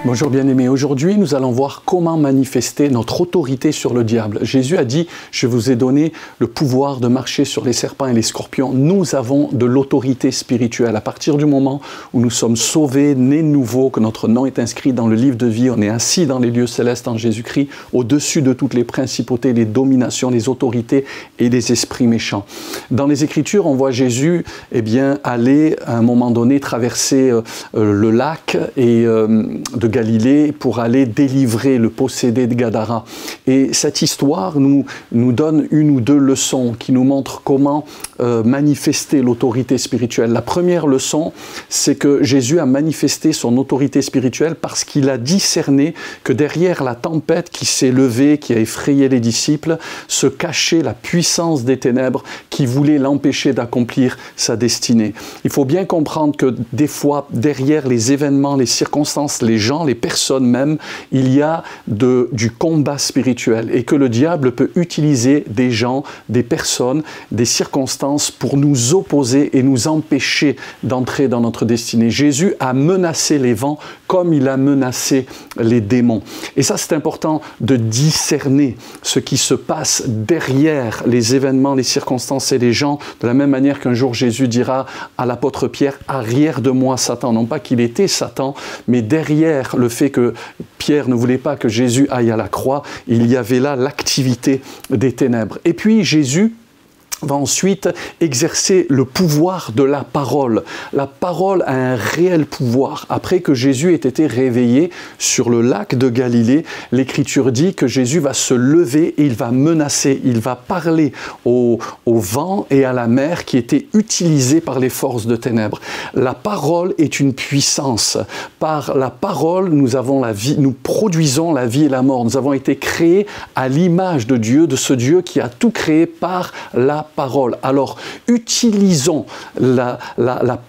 Bonjour bien-aimés, aujourd'hui nous allons voir comment manifester notre autorité sur le diable. Jésus a dit, je vous ai donné le pouvoir de marcher sur les serpents et les scorpions. Nous avons de l'autorité spirituelle. À partir du moment où nous sommes sauvés, nés de nouveau, que notre nom est inscrit dans le livre de vie, on est assis dans les lieux célestes en Jésus-Christ, au-dessus de toutes les principautés, les dominations, les autorités et les esprits méchants. Dans les Écritures, on voit Jésus aller à un moment donné traverser le lac de Galilée pour aller délivrer le possédé de Gadara. Et cette histoire nous donne une ou deux leçons qui nous montrent comment manifester l'autorité spirituelle. La première leçon, c'est que Jésus a manifesté son autorité spirituelle parce qu'il a discerné que derrière la tempête qui s'est levée, qui a effrayé les disciples, se cachait la puissance des ténèbres qui voulait l'empêcher d'accomplir sa destinée. Il faut bien comprendre que des fois, derrière les événements, les circonstances, les gens, les personnes même, il y a du combat spirituel et que le diable peut utiliser des gens, des personnes, des circonstances pour nous opposer et nous empêcher d'entrer dans notre destinée. Jésus a menacé les vents comme il a menacé les démons. Et ça, c'est important de discerner ce qui se passe derrière les événements, les circonstances et les gens, de la même manière qu'un jour Jésus dira à l'apôtre Pierre, « Arrière de moi, Satan ». Non pas qu'il était Satan, mais derrière le fait que Pierre ne voulait pas que Jésus aille à la croix, il y avait là l'activité des ténèbres. Et puis Jésus va ensuite exercer le pouvoir de la parole. La parole a un réel pouvoir. Après que Jésus ait été réveillé sur le lac de Galilée, l'Écriture dit que Jésus va se lever et il va menacer, il va parler au vent et à la mer qui étaient utilisés par les forces de ténèbres. La parole est une puissance. Par la parole, nous avons la vie, nous produisons la vie et la mort. Nous avons été créés à l'image de Dieu, de ce Dieu qui a tout créé par la parole. Alors, utilisons la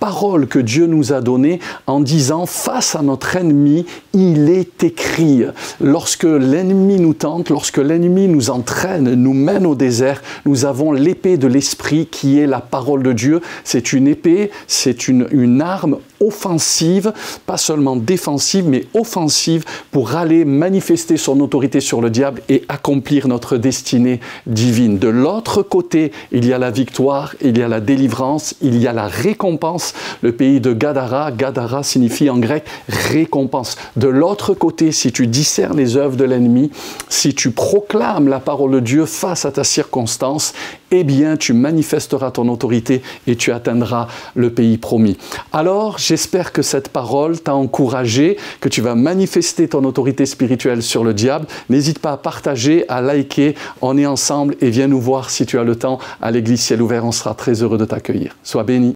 parole que Dieu nous a donnée en disant, face à notre ennemi, il est écrit. Lorsque l'ennemi nous tente, lorsque l'ennemi nous entraîne, nous mène au désert, nous avons l'épée de l'esprit qui est la parole de Dieu. C'est une épée, c'est une arme offensive, pas seulement défensive, mais offensive pour aller manifester son autorité sur le diable et accomplir notre destinée divine. De l'autre côté, il y a la victoire, il y a la délivrance, il y a la récompense. Le pays de Gadara, Gadara signifie en grec récompense. De l'autre côté, si tu discernes les œuvres de l'ennemi, si tu proclames la parole de Dieu face à ta circonstance, eh bien, tu manifesteras ton autorité et tu atteindras le pays promis. Alors, j'espère que cette parole t'a encouragé, que tu vas manifester ton autorité spirituelle sur le diable. N'hésite pas à partager, à liker. On est ensemble et viens nous voir si tu as le temps à l'église Ciel Ouvert. On sera très heureux de t'accueillir. Sois béni.